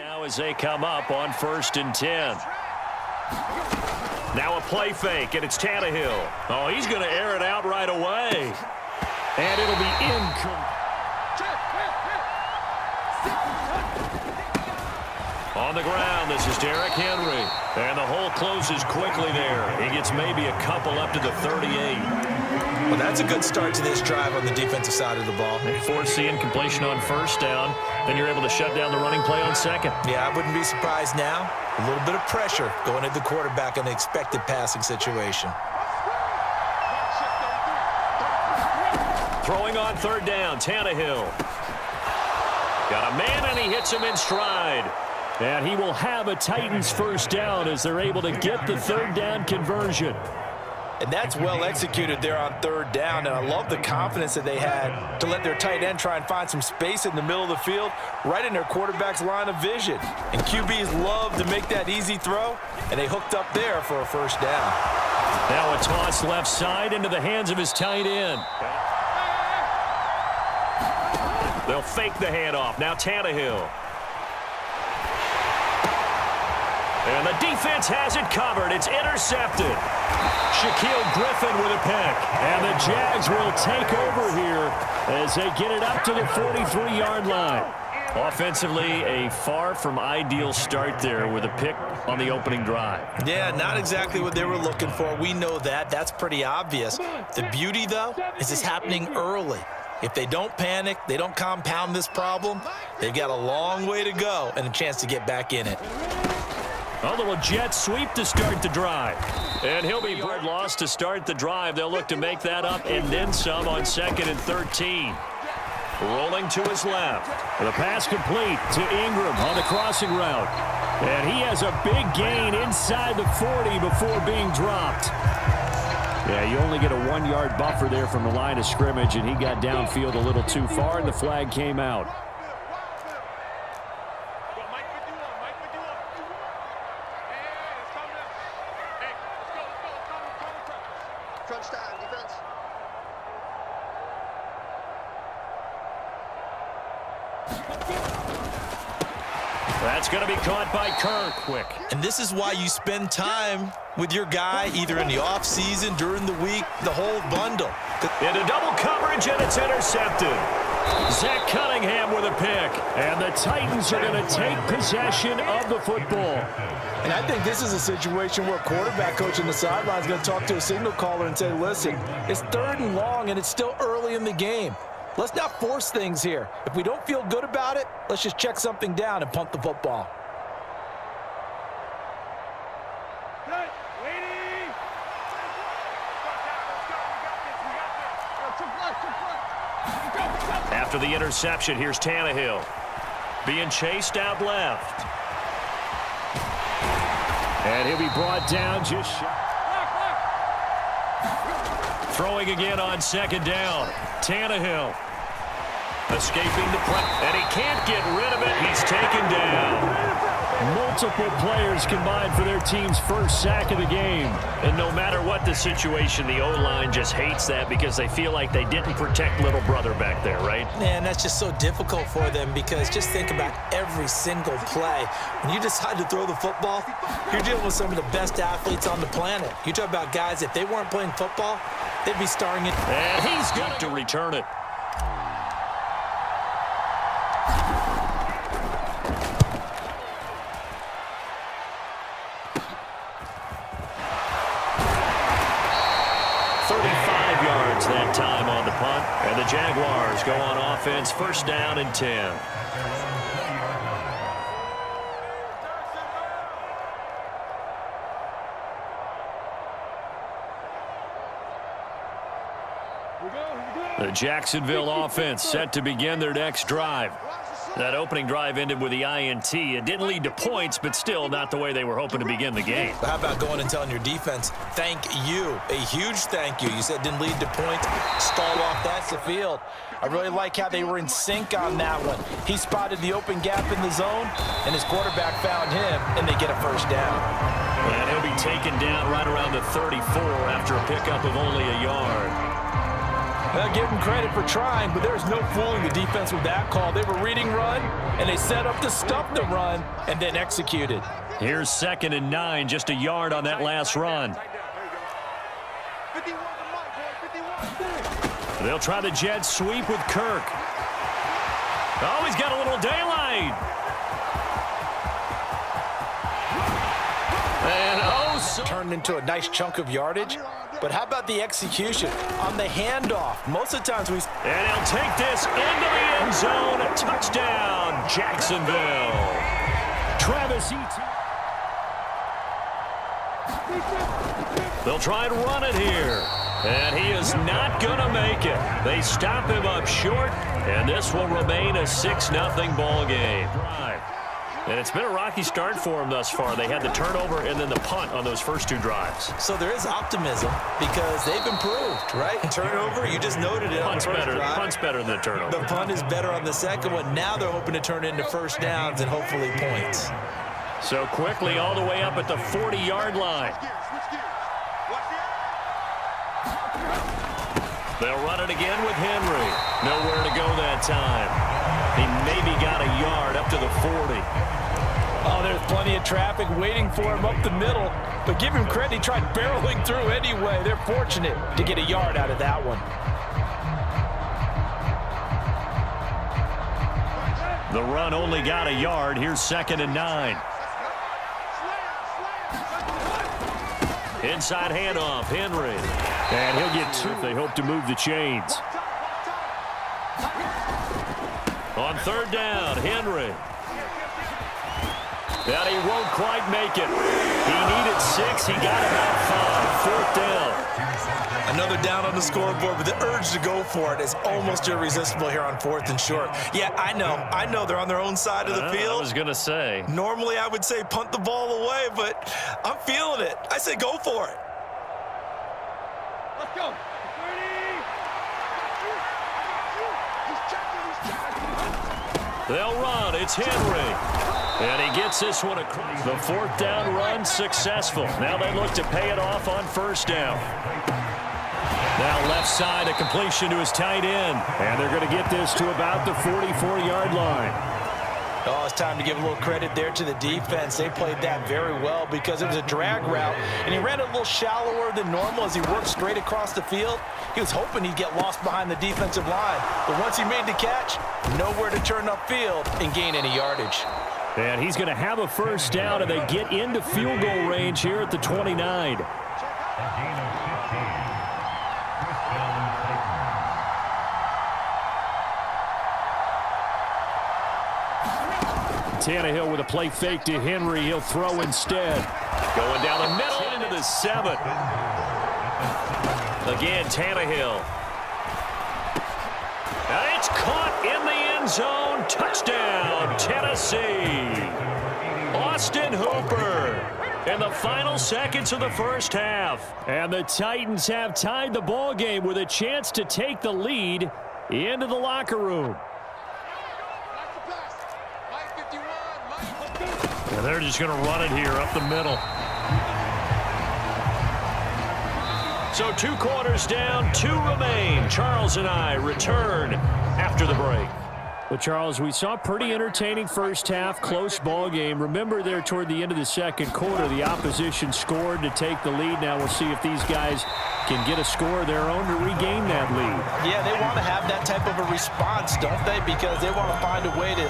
now as they come up on 1st and 10. Now a play fake, and it's Tannehill. Oh, he's going to air it out right away. And it'll be incomplete. On the ground, this is Derrick Henry. And the hole closes quickly there. He gets maybe a couple up to the 38. Well, that's a good start to this drive on the defensive side of the ball. They force the incompletion on 1st down. Then you're able to shut down the running play on 2nd. Yeah, I wouldn't be surprised now. A little bit of pressure going at the quarterback on the expected passing situation. Throwing on 3rd down, Tannehill. Got a man, and he hits him in stride. And he will have a Titans 1st down as they're able to get the 3rd down conversion. And that's well executed there on 3rd down. And I love the confidence that they had to let their tight end try and find some space in the middle of the field, right in their quarterback's line of vision. And QBs love to make that easy throw, and they hooked up there for a 1st down. Now a toss left side into the hands of his tight end. They'll fake the handoff. Now Tannehill. And the defense has it covered. It's intercepted. Shaquille Griffin with a pick. And the Jags will take over here as they get it up to the 43-yard line. Offensively, a far from ideal start there with a pick on the opening drive. Yeah, not exactly what they were looking for. We know that. That's pretty obvious. The beauty, though, is it's happening early. If they don't panic, they don't compound this problem, they've got a long way to go and a chance to get back in it. A little jet sweep to start the drive. And he'll be yard loss to start the drive. They'll look to make that up and then some on 2nd and 13. Rolling to his left. The pass complete to Ingram on the crossing route. And he has a big gain inside the 40 before being dropped. Yeah, you only get a 1-yard buffer there from the line of scrimmage, and he got downfield a little too far, and the flag came out. That's going to be caught by Kirk quick. And this is why you spend time with your guy either in the offseason, during the week, the whole bundle. Into double coverage, and it's intercepted. Zach Cunningham with a pick. And the Titans are going to take possession of the football. And I think this is a situation where quarterback coach on the sideline is going to talk to a signal caller and say, listen, it's 3rd and long, and it's still early in the game. Let's not force things here. If we don't feel good about it, let's just check something down and punt the football. After the interception, here's Tannehill. Being chased out left. And he'll be brought down just shy. Throwing again on 2nd down. Tannehill. Escaping the play. And he can't get rid of it. He's taken down. Multiple players combined for their team's 1st sack of the game. And no matter what the situation, the O-line just hates that because they feel like they didn't protect little brother back there, right? Man, that's just so difficult for them because just think about every single play. When you decide to throw the football, you're dealing with some of the best athletes on the planet. You talk about guys, if they weren't playing football, they'd be starring it. And he's got to return it. That time on the punt, and the Jaguars go on offense, 1st down and 10. The Jacksonville offense set to begin their next drive. That opening drive ended with the INT. It didn't lead to points, but still not the way they were hoping to begin the game. How about going and telling your defense, thank you, a huge thank you. You said didn't lead to points, stalled off, that's the field. I really like how they were in sync on that one. He spotted the open gap in the zone, and his quarterback found him, and they get a 1st down. And he'll be taken down right around the 34 after a pickup of only a yard. Well, give them credit for trying, but there's no fooling the defense with that call. They were reading run, and they set up to stop the run and then executed. Here's 2nd and 9, just a yard on that last run. They'll try the jet sweep with Kirk. Oh, he's got a little daylight. And turned into a nice chunk of yardage. But how about the execution on the handoff? Most of the times we... And he'll take this into the end zone. A touchdown, Jacksonville. Travis Etienne. They'll try and run it here. And he is not going to make it. They stop him up short, and this will remain a 6-0 ball game. And it's been a rocky start for them thus far. They had the turnover and then the punt on those first 2 drives. So there is optimism because they've improved, right? Turnover, you just noted it. Punt's better. Punt's better than the turnover. The punt is better on the second one. Now they're hoping to turn it into first downs and hopefully points. So quickly all the way up at the 40-yard line. They'll run it again with Henry. Nowhere to go that time. He maybe got a yard up to the 40. Oh, there's plenty of traffic waiting for him up the middle. But give him credit, he tried barreling through anyway. They're fortunate to get a yard out of that one. The run only got a yard. Here's 2nd and 9. Inside handoff, Henry. And he'll get 2 if they hope to move the chains. On 3rd down, Henry. And he won't quite make it. He needed 6. He got about 5. 4th down. Another down on the scoreboard, but the urge to go for it is almost irresistible here on 4th and short. Yeah, I know they're on their own side of the field. I was going to say. Normally I would say punt the ball away, but I'm feeling it. I say go for it. Let's go. They'll run. It's Henry. And he gets this one across. The 4th down run successful. Now they look to pay it off on 1st down. Now left side, a completion to his tight end. And they're going to get this to about the 44-yard line. Oh, it's time to give a little credit there to the defense. They played that very well because it was a drag route, and he ran it a little shallower than normal as he worked straight across the field. He was hoping he'd get lost behind the defensive line, but once he made the catch, nowhere to turn upfield and gain any yardage. And he's going to have a 1st down, and they get into field goal range here at the 29. Tannehill with a play fake to Henry. He'll throw instead. Going down the middle into the 7. Again, Tannehill. And it's caught in the end zone. Touchdown, Tennessee. Austin Hooper in the final seconds of the 1st half. And the Titans have tied the ball game with a chance to take the lead into the locker room. And they're just going to run it here up the middle. So 2 quarters down, 2 remain. Charles and I return after the break. Well, Charles, we saw a pretty entertaining 1st half, close ball game. Remember there toward the end of the 2nd quarter, the opposition scored to take the lead. Now we'll see if these guys can get a score of their own to regain that lead. Yeah, they want to have that type of a response, don't they? Because they want to find a way to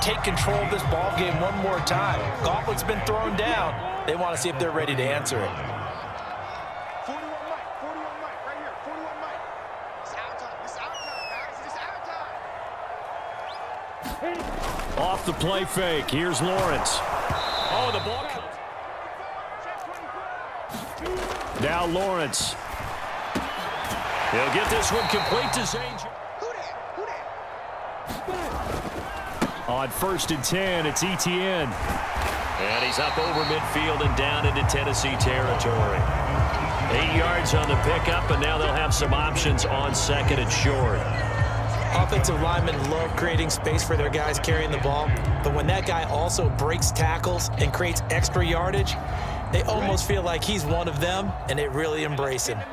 take control of this ball game one more time. Gauntlet's been thrown down. They want to see if they're ready to answer it. 41 Mike, right here, 41 Mike. It's our time, guys. It's our time. Off the play fake, here's Lawrence. Oh, the ball comes. Now Lawrence. He'll get this one complete to Zane. On 1st and 10, it's Etienne. And he's up over midfield and down into Tennessee territory. 8 yards on the pickup, and now they'll have some options on 2nd and short. Offensive linemen love creating space for their guys carrying the ball, but when that guy also breaks tackles and creates extra yardage, they almost feel like he's one of them, and they really embrace him. Hey,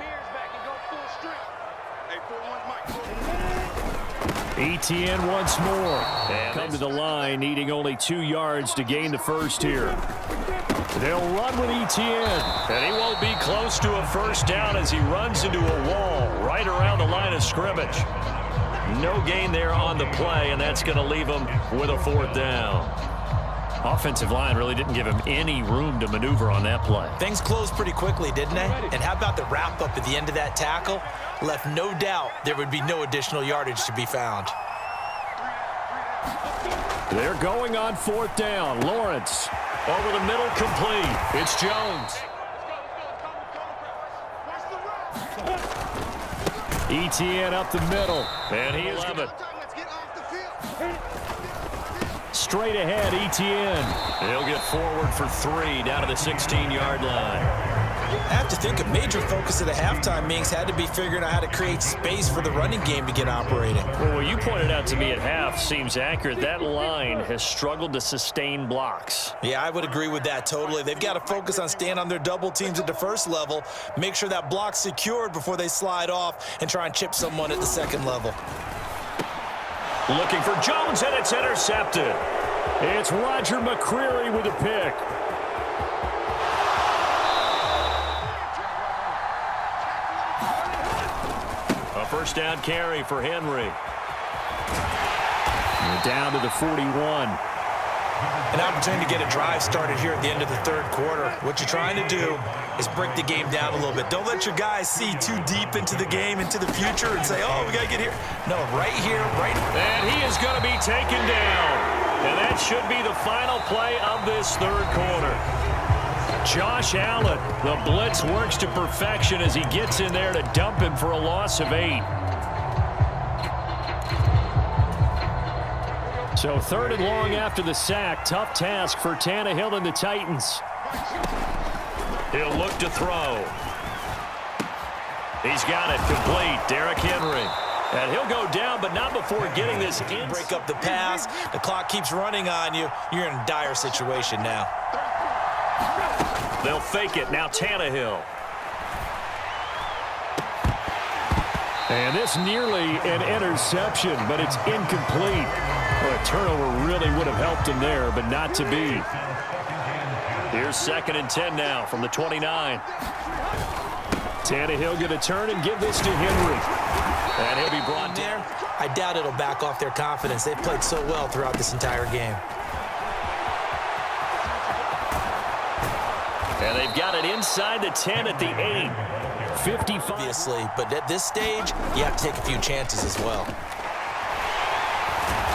ETN once more. And come to the line, needing only 2 yards to gain the first here. They'll run with ETN. And he won't be close to a first down as he runs into a wall right around the line of scrimmage. No gain there on the play, and that's going to leave him with a 4th down. Offensive line really didn't give him any room to maneuver on that play. Things closed pretty quickly, didn't they? And how about the wrap-up at the end of that tackle? Left no doubt there would be no additional yardage to be found. They're going on 4th down. Lawrence over the middle, complete. It's Jones. ETN up the middle, and he is 11. Straight ahead, ETN. He'll get forward for 3 down to the 16-yard line. I have to think a major focus of the halftime meetings had to be figuring out how to create space for the running game to get operating. Well, what you pointed out to me at half seems accurate. That line has struggled to sustain blocks. Yeah, I would agree with that totally. They've got to focus on staying on their double teams at the first level, make sure that block's secured before they slide off and try and chip someone at the second level. Looking for Jones, and it's intercepted. It's Roger McCreary with a pick. A first down carry for Henry. We're down to the 41. An opportunity to get a drive started here at the end of the third quarter. What you're trying to do is break the game down a little bit. Don't let your guys see too deep into the game, into the future, and say, oh, we got to get here. No, right here, right. And he is going to be taken down. And that should be the final play of this third quarter. Josh Allen, the blitz works to perfection as he gets in there to dump him for a loss of 8. So 3rd and long after the sack. Tough task for Tannehill and the Titans. He'll look to throw. He's got it complete. Derrick Henry. And he'll go down, but not before getting this in. Break up the pass. The clock keeps running on you. You're in a dire situation now. They'll fake it. Now Tannehill. And this nearly an interception, but it's incomplete. Well, a turnover really would have helped him there, but not to be. Here's 2nd and 10 now from the 29. Tannehill going to turn and give this to Henry. And he'll be brought down. I doubt it'll back off their confidence. They've played so well throughout this entire game. And they've got it inside the 10 at the 8. 55. Obviously, but at this stage, you have to take a few chances as well.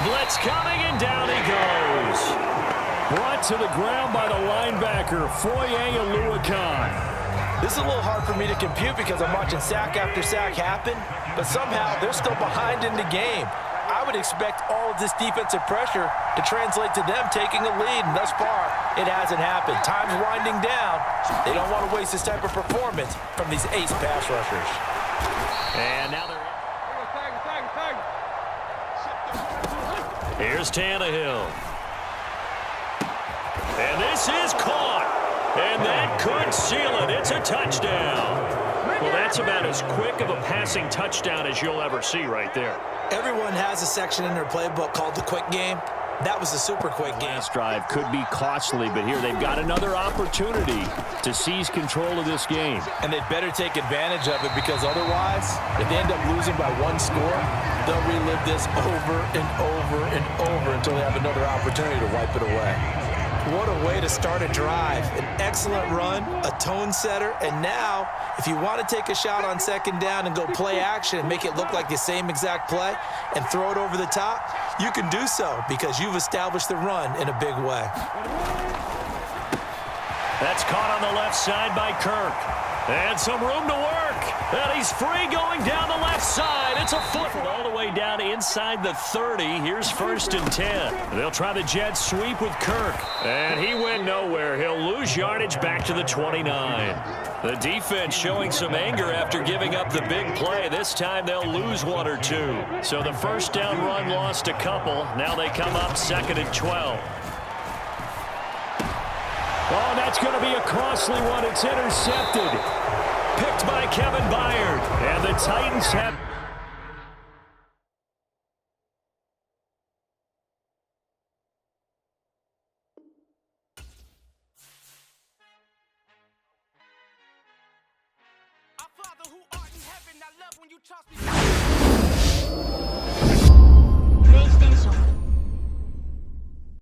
Blitz coming, and down he goes. Brought to the ground by the linebacker, Foye Oluokun. This is a little hard for me to compute because I'm watching sack after sack happen, but somehow they're still behind in the game. I would expect all of this defensive pressure to translate to them taking a lead, and thus far, it hasn't happened. Time's winding down. They don't want to waste this type of performance from these ace pass rushers. And now they're... Here's Tannehill. And this is caught. And that could seal it. It's a touchdown. Well, that's about as quick of a passing touchdown as you'll ever see right there. Everyone has a section in their playbook called the quick game. That was a super quick game. Last drive could be costly, but here they've got another opportunity to seize control of this game. And they'd better take advantage of it because otherwise, if they end up losing by 1 score, they'll relive this over and over and over until they have another opportunity to wipe it away. What a way to start a drive. An excellent run, a tone setter, and now, if you want to take a shot on 2nd down and go play action and make it look like the same exact play and throw it over the top, you can do so because you've established the run in a big way. That's caught on the left side by Kirk. And some room to work. And he's free going down the left side. It's a foot all the way down inside the 30. Here's 1st and 10. They'll try the jet sweep with Kirk. And he went nowhere. He'll lose yardage back to the 29. The defense showing some anger after giving up the big play. This time they'll lose 1 or 2. So the first down run lost a couple. Now they come up 2nd and 12. Oh, that's going to be a costly one. It's intercepted. Picked by Kevin Byard. And the Titans have... when you trust me.